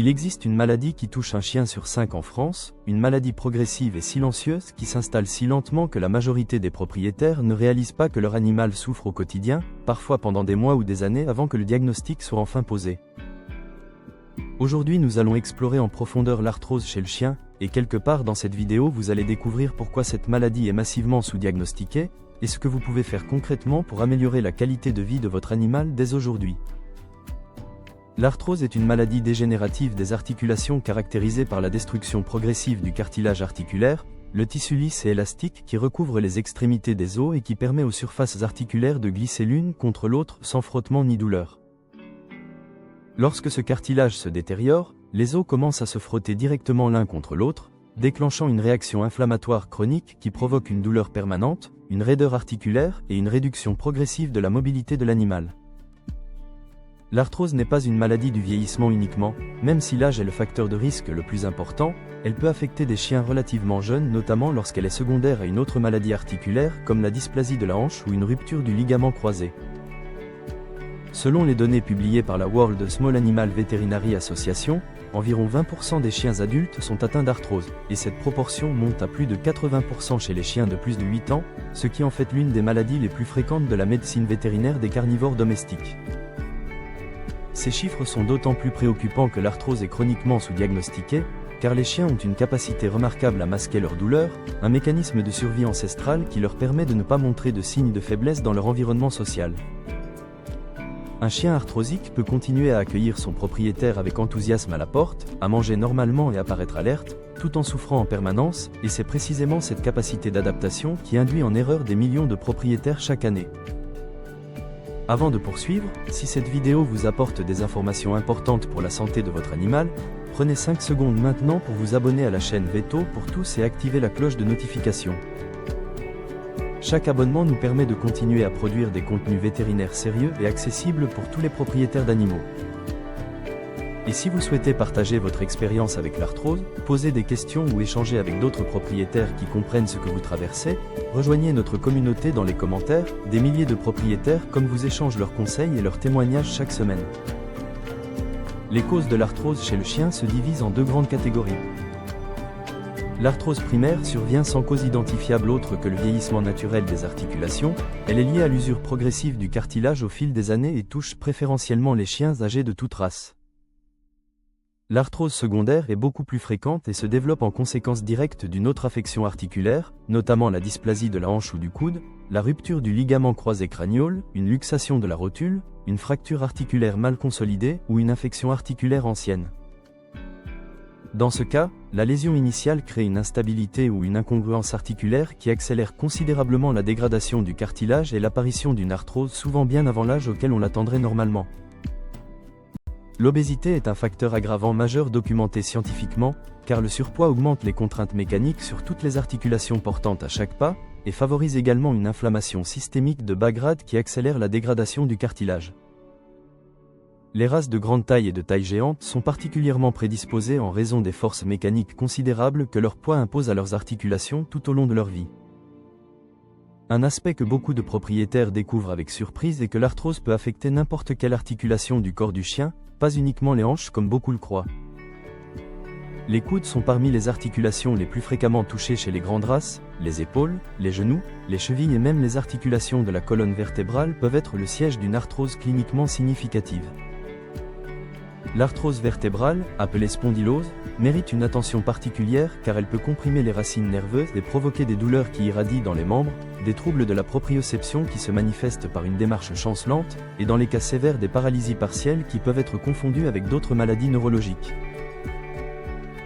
Il existe une maladie qui touche un chien sur 5 en France, une maladie progressive et silencieuse qui s'installe si lentement que la majorité des propriétaires ne réalisent pas que leur animal souffre au quotidien, parfois pendant des mois ou des années avant que le diagnostic soit enfin posé. Aujourd'hui nous allons explorer en profondeur l'arthrose chez le chien, et quelque part dans cette vidéo vous allez découvrir pourquoi cette maladie est massivement sous-diagnostiquée, et ce que vous pouvez faire concrètement pour améliorer la qualité de vie de votre animal dès aujourd'hui. L'arthrose est une maladie dégénérative des articulations caractérisée par la destruction progressive du cartilage articulaire, le tissu lisse et élastique qui recouvre les extrémités des os et qui permet aux surfaces articulaires de glisser l'une contre l'autre sans frottement ni douleur. Lorsque ce cartilage se détériore, les os commencent à se frotter directement l'un contre l'autre, déclenchant une réaction inflammatoire chronique qui provoque une douleur permanente, une raideur articulaire et une réduction progressive de la mobilité de l'animal. L'arthrose n'est pas une maladie du vieillissement uniquement, même si l'âge est le facteur de risque le plus important, elle peut affecter des chiens relativement jeunes notamment lorsqu'elle est secondaire à une autre maladie articulaire comme la dysplasie de la hanche ou une rupture du ligament croisé. Selon les données publiées par la World Small Animal Veterinary Association, environ 20% des chiens adultes sont atteints d'arthrose, et cette proportion monte à plus de 80% chez les chiens de plus de 8 ans, ce qui en fait l'une des maladies les plus fréquentes de la médecine vétérinaire des carnivores domestiques. Ces chiffres sont d'autant plus préoccupants que l'arthrose est chroniquement sous-diagnostiquée, car les chiens ont une capacité remarquable à masquer leur douleur, un mécanisme de survie ancestral qui leur permet de ne pas montrer de signes de faiblesse dans leur environnement social. Un chien arthrosique peut continuer à accueillir son propriétaire avec enthousiasme à la porte, à manger normalement et à paraître alerte, tout en souffrant en permanence, et c'est précisément cette capacité d'adaptation qui induit en erreur des millions de propriétaires chaque année. Avant de poursuivre, si cette vidéo vous apporte des informations importantes pour la santé de votre animal, prenez 5 secondes maintenant pour vous abonner à la chaîne Veto pour tous et activer la cloche de notification. Chaque abonnement nous permet de continuer à produire des contenus vétérinaires sérieux et accessibles pour tous les propriétaires d'animaux. Et si vous souhaitez partager votre expérience avec l'arthrose, poser des questions ou échanger avec d'autres propriétaires qui comprennent ce que vous traversez, rejoignez notre communauté dans les commentaires, des milliers de propriétaires comme vous échangent leurs conseils et leurs témoignages chaque semaine. Les causes de l'arthrose chez le chien se divisent en deux grandes catégories. L'arthrose primaire survient sans cause identifiable autre que le vieillissement naturel des articulations, elle est liée à l'usure progressive du cartilage au fil des années et touche préférentiellement les chiens âgés de toute race. L'arthrose secondaire est beaucoup plus fréquente et se développe en conséquence directe d'une autre affection articulaire, notamment la dysplasie de la hanche ou du coude, la rupture du ligament croisé cranial, une luxation de la rotule, une fracture articulaire mal consolidée ou une infection articulaire ancienne. Dans ce cas, la lésion initiale crée une instabilité ou une incongruence articulaire qui accélère considérablement la dégradation du cartilage et l'apparition d'une arthrose souvent bien avant l'âge auquel on l'attendrait normalement. L'obésité est un facteur aggravant majeur documenté scientifiquement, car le surpoids augmente les contraintes mécaniques sur toutes les articulations portantes à chaque pas, et favorise également une inflammation systémique de bas grade qui accélère la dégradation du cartilage. Les races de grande taille et de taille géante sont particulièrement prédisposées en raison des forces mécaniques considérables que leur poids impose à leurs articulations tout au long de leur vie. Un aspect que beaucoup de propriétaires découvrent avec surprise est que l'arthrose peut affecter n'importe quelle articulation du corps du chien, pas uniquement les hanches comme beaucoup le croient. Les coudes sont parmi les articulations les plus fréquemment touchées chez les grandes races, les épaules, les genoux, les chevilles et même les articulations de la colonne vertébrale peuvent être le siège d'une arthrose cliniquement significative. L'arthrose vertébrale, appelée spondylose, mérite une attention particulière car elle peut comprimer les racines nerveuses et provoquer des douleurs qui irradient dans les membres, des troubles de la proprioception qui se manifestent par une démarche chancelante, et dans les cas sévères des paralysies partielles qui peuvent être confondues avec d'autres maladies neurologiques.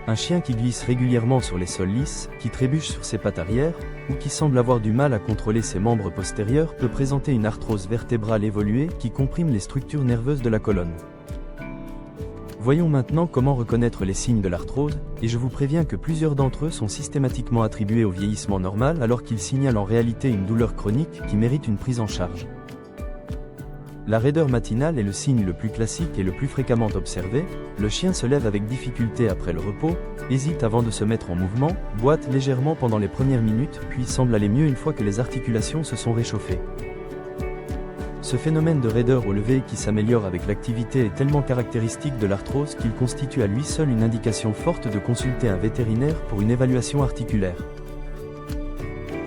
Un chien qui glisse régulièrement sur les sols lisses, qui trébuche sur ses pattes arrière, ou qui semble avoir du mal à contrôler ses membres postérieurs peut présenter une arthrose vertébrale évoluée qui comprime les structures nerveuses de la colonne. Voyons maintenant comment reconnaître les signes de l'arthrose, et je vous préviens que plusieurs d'entre eux sont systématiquement attribués au vieillissement normal alors qu'ils signalent en réalité une douleur chronique qui mérite une prise en charge. La raideur matinale est le signe le plus classique et le plus fréquemment observé, le chien se lève avec difficulté après le repos, hésite avant de se mettre en mouvement, boite légèrement pendant les premières minutes puis semble aller mieux une fois que les articulations se sont réchauffées. Ce phénomène de raideur au lever qui s'améliore avec l'activité est tellement caractéristique de l'arthrose qu'il constitue à lui seul une indication forte de consulter un vétérinaire pour une évaluation articulaire.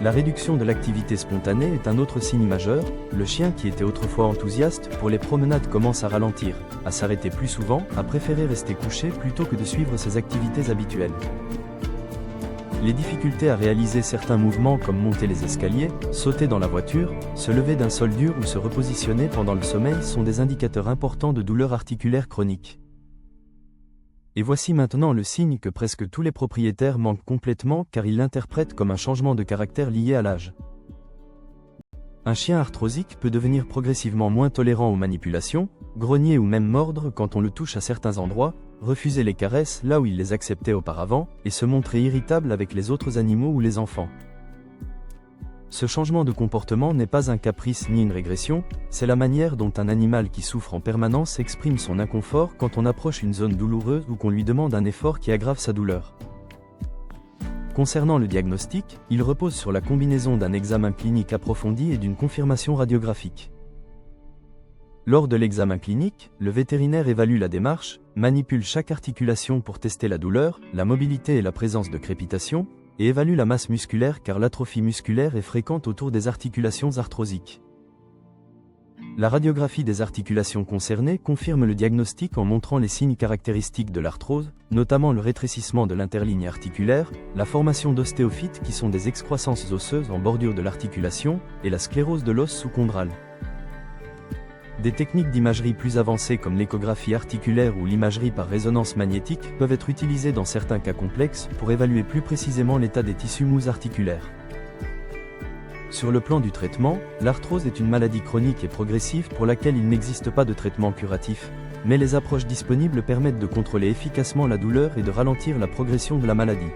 La réduction de l'activité spontanée est un autre signe majeur. Le chien qui était autrefois enthousiaste pour les promenades commence à ralentir, à s'arrêter plus souvent, à préférer rester couché plutôt que de suivre ses activités habituelles. Les difficultés à réaliser certains mouvements comme monter les escaliers, sauter dans la voiture, se lever d'un sol dur ou se repositionner pendant le sommeil sont des indicateurs importants de douleurs articulaires chroniques. Et voici maintenant le signe que presque tous les propriétaires manquent complètement car ils l'interprètent comme un changement de caractère lié à l'âge. Un chien arthrosique peut devenir progressivement moins tolérant aux manipulations, grogner ou même mordre quand on le touche à certains endroits, refuser les caresses là où il les acceptait auparavant, et se montrer irritable avec les autres animaux ou les enfants. Ce changement de comportement n'est pas un caprice ni une régression, c'est la manière dont un animal qui souffre en permanence exprime son inconfort quand on approche une zone douloureuse ou qu'on lui demande un effort qui aggrave sa douleur. Concernant le diagnostic, il repose sur la combinaison d'un examen clinique approfondi et d'une confirmation radiographique. Lors de l'examen clinique, le vétérinaire évalue la démarche, manipule chaque articulation pour tester la douleur, la mobilité et la présence de crépitation, et évalue la masse musculaire car l'atrophie musculaire est fréquente autour des articulations arthrosiques. La radiographie des articulations concernées confirme le diagnostic en montrant les signes caractéristiques de l'arthrose, notamment le rétrécissement de l'interligne articulaire, la formation d'ostéophytes qui sont des excroissances osseuses en bordure de l'articulation, et la sclérose de l'os sous-chondral. Des techniques d'imagerie plus avancées comme l'échographie articulaire ou l'imagerie par résonance magnétique peuvent être utilisées dans certains cas complexes pour évaluer plus précisément l'état des tissus mous articulaires. Sur le plan du traitement, l'arthrose est une maladie chronique et progressive pour laquelle il n'existe pas de traitement curatif, mais les approches disponibles permettent de contrôler efficacement la douleur et de ralentir la progression de la maladie.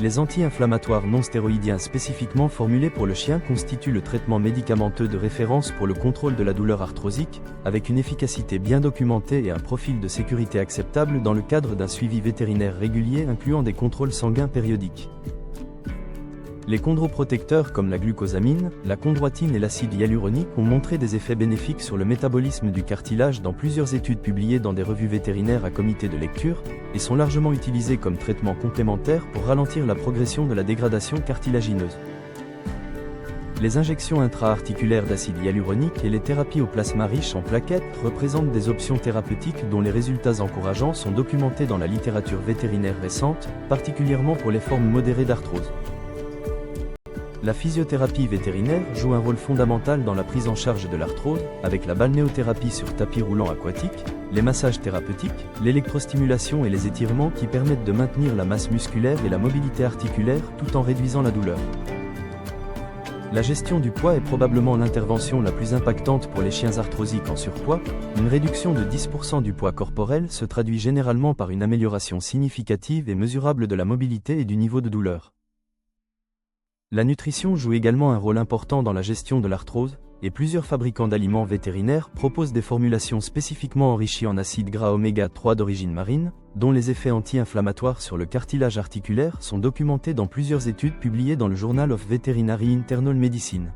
Les anti-inflammatoires non stéroïdiens spécifiquement formulés pour le chien constituent le traitement médicamenteux de référence pour le contrôle de la douleur arthrosique, avec une efficacité bien documentée et un profil de sécurité acceptable dans le cadre d'un suivi vétérinaire régulier incluant des contrôles sanguins périodiques. Les chondroprotecteurs comme la glucosamine, la chondroïtine et l'acide hyaluronique ont montré des effets bénéfiques sur le métabolisme du cartilage dans plusieurs études publiées dans des revues vétérinaires à comité de lecture, et sont largement utilisés comme traitement complémentaire pour ralentir la progression de la dégradation cartilagineuse. Les injections intra-articulaires d'acide hyaluronique et les thérapies au plasma riche en plaquettes représentent des options thérapeutiques dont les résultats encourageants sont documentés dans la littérature vétérinaire récente, particulièrement pour les formes modérées d'arthrose. La physiothérapie vétérinaire joue un rôle fondamental dans la prise en charge de l'arthrose, avec la balnéothérapie sur tapis roulant aquatique, les massages thérapeutiques, l'électrostimulation et les étirements qui permettent de maintenir la masse musculaire et la mobilité articulaire tout en réduisant la douleur. La gestion du poids est probablement l'intervention la plus impactante pour les chiens arthrosiques en surpoids. Une réduction de 10% du poids corporel se traduit généralement par une amélioration significative et mesurable de la mobilité et du niveau de douleur. La nutrition joue également un rôle important dans la gestion de l'arthrose, et plusieurs fabricants d'aliments vétérinaires proposent des formulations spécifiquement enrichies en acides gras oméga 3 d'origine marine, dont les effets anti-inflammatoires sur le cartilage articulaire sont documentés dans plusieurs études publiées dans le Journal of Veterinary Internal Medicine.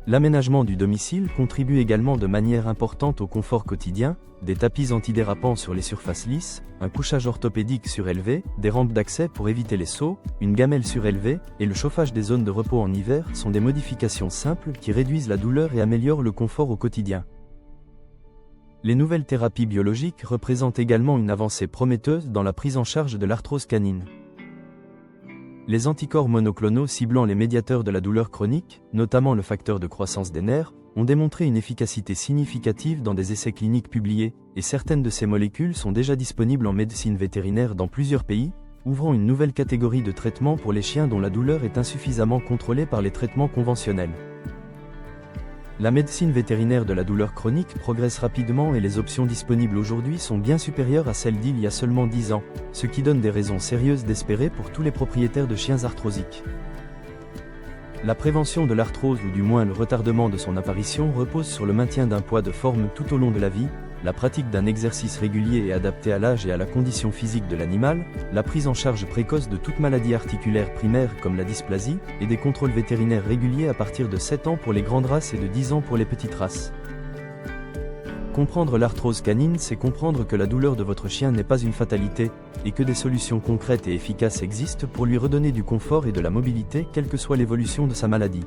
L'aménagement du domicile contribue également de manière importante au confort quotidien, des tapis antidérapants sur les surfaces lisses, un couchage orthopédique surélevé, des rampes d'accès pour éviter les sauts, une gamelle surélevée, et le chauffage des zones de repos en hiver sont des modifications simples qui réduisent la douleur et améliorent le confort au quotidien. Les nouvelles thérapies biologiques représentent également une avancée prometteuse dans la prise en charge de l'arthrose canine. Les anticorps monoclonaux ciblant les médiateurs de la douleur chronique, notamment le facteur de croissance des nerfs, ont démontré une efficacité significative dans des essais cliniques publiés, et certaines de ces molécules sont déjà disponibles en médecine vétérinaire dans plusieurs pays, ouvrant une nouvelle catégorie de traitements pour les chiens dont la douleur est insuffisamment contrôlée par les traitements conventionnels. La médecine vétérinaire de la douleur chronique progresse rapidement et les options disponibles aujourd'hui sont bien supérieures à celles d'il y a seulement 10 ans, ce qui donne des raisons sérieuses d'espérer pour tous les propriétaires de chiens arthrosiques. La prévention de l'arthrose ou du moins le retardement de son apparition repose sur le maintien d'un poids de forme tout au long de la vie, la pratique d'un exercice régulier et adapté à l'âge et à la condition physique de l'animal, la prise en charge précoce de toute maladie articulaire primaire comme la dysplasie, et des contrôles vétérinaires réguliers à partir de 7 ans pour les grandes races et de 10 ans pour les petites races. Comprendre l'arthrose canine, c'est comprendre que la douleur de votre chien n'est pas une fatalité, et que des solutions concrètes et efficaces existent pour lui redonner du confort et de la mobilité, quelle que soit l'évolution de sa maladie.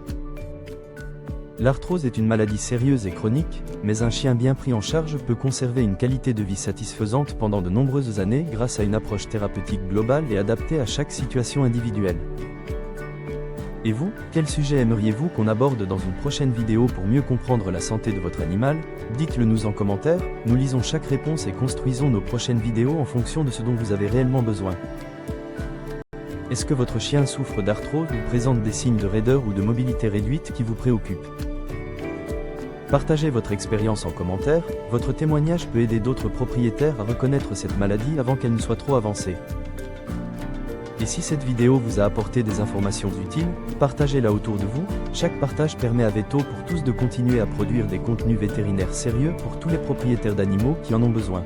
L'arthrose est une maladie sérieuse et chronique, mais un chien bien pris en charge peut conserver une qualité de vie satisfaisante pendant de nombreuses années grâce à une approche thérapeutique globale et adaptée à chaque situation individuelle. Et vous, quel sujet aimeriez-vous qu'on aborde dans une prochaine vidéo pour mieux comprendre la santé de votre animal? Dites-le nous en commentaire, nous lisons chaque réponse et construisons nos prochaines vidéos en fonction de ce dont vous avez réellement besoin. Est-ce que votre chien souffre d'arthrose ou présente des signes de raideur ou de mobilité réduite qui vous préoccupent? Partagez votre expérience en commentaire, votre témoignage peut aider d'autres propriétaires à reconnaître cette maladie avant qu'elle ne soit trop avancée. Et si cette vidéo vous a apporté des informations utiles, partagez-la autour de vous. Chaque partage permet à Veto pour tous de continuer à produire des contenus vétérinaires sérieux pour tous les propriétaires d'animaux qui en ont besoin.